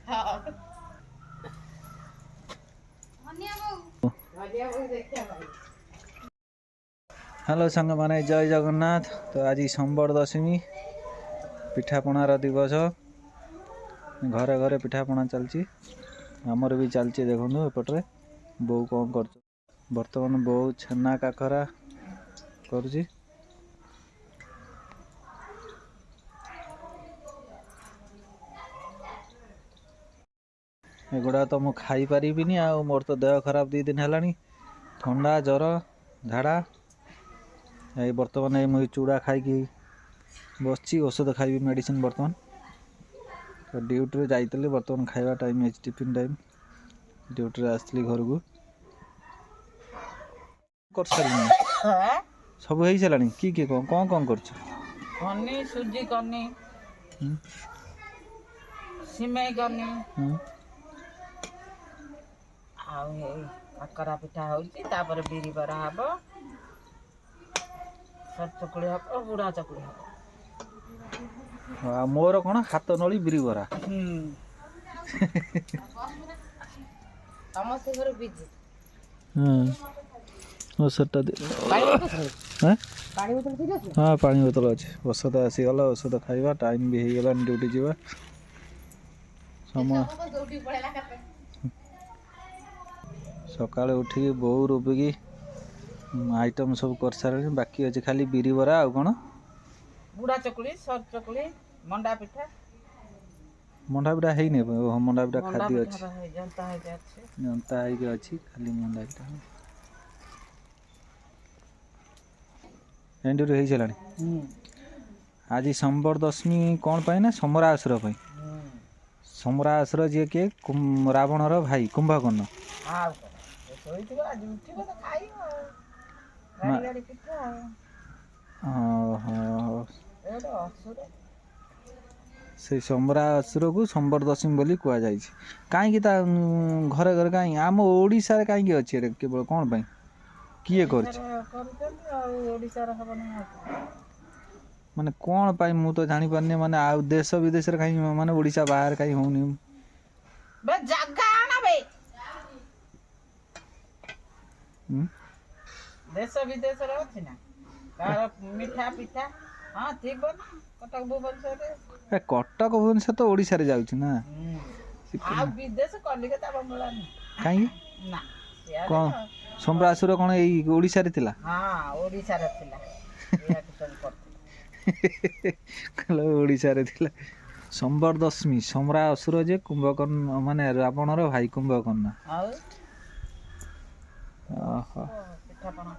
Hello सांग माने जय जगन्नाथ। तो आज सोमवार दशमी पिठापणार दिवस घरे घरे पिठापଣା चलची आमर भी चलची। देखो एपटे बो कौन कर बर्तमान बो छेना काकरा करुची। एगुड़ा तो मु खाई पारिबिनी आ मोर तो देह खराब 2 दिन है ठंडा जर झाड़ा। ये बर्तमान ये मुझे चूड़ा खाई बसची औषध खाइबी मेडिसिन बर्तमान। तो ड्यूटी रे जाइतले बर्तमान खाइबा टाइम है टिफिन टाइम ड्यूटी रे आसली घर को कर सारी सब हो सारानी कि कौन कौन कौन कर कनी सुजी कनी सिमेई कनी काकरा पिठा होपर बिरी बरा हम चकुड़ी हम बुढ़ा चकुड़ी हम मोर कौन हाथ नली बिरी बरा समस्त घर बिजी औषध हाँ पानी बोतल अच्छे औषध आसीगला औषध खाइबा टाइम भी हो गला ड्यूटी जावा समय सकाଳେ उठिकी बोउ रुबिकी आइटम सब कर सारे बाकी अच्छे खाली बिरी बरा आ कौन बुढ़ा चकुड़ी सर चकुड़ी मंडा पिठा मंडा पिठा है मंडा पिठा खाद्य अच्छी जनता अच्छी खाली मंडा पिठा एंड हो चला। आज सोमवार दशमी कौन पाई ना समरासुर पाई समरासुर जी के रावणर भाई कुंभकर्ण से समरासुर को सोमवार दशमी बोली कह जाए कहीं घरे घरे कहीं आम ओडिशा रे कहीं अच्छे केवल कौन पाई किए कर माने कौन पाई मु तो जानी पारनी माने आ देश विदेश रे कहीं माने ओडिशा बाहर कहीं होनी बे जगह आना बे देश विदेश रे अछि ना कार मिठा पिठा हां ठीक बन कटक भुवनेश्वर रे कटक भुवनेश्वर तो ओडिशा रे जाउछ ना आ विदेश कलिकता बंगला कहीं ना कौन समरासुर कौन यही ओडिशा रे थिला हां ओडिशा रे थिला या किछन करते ओडिशा रे थिला सोमवार दशमी समरासुर जे कुंभकर्ण माने रावणर भाई कुंभकर्ण आ ओहो पिठा पना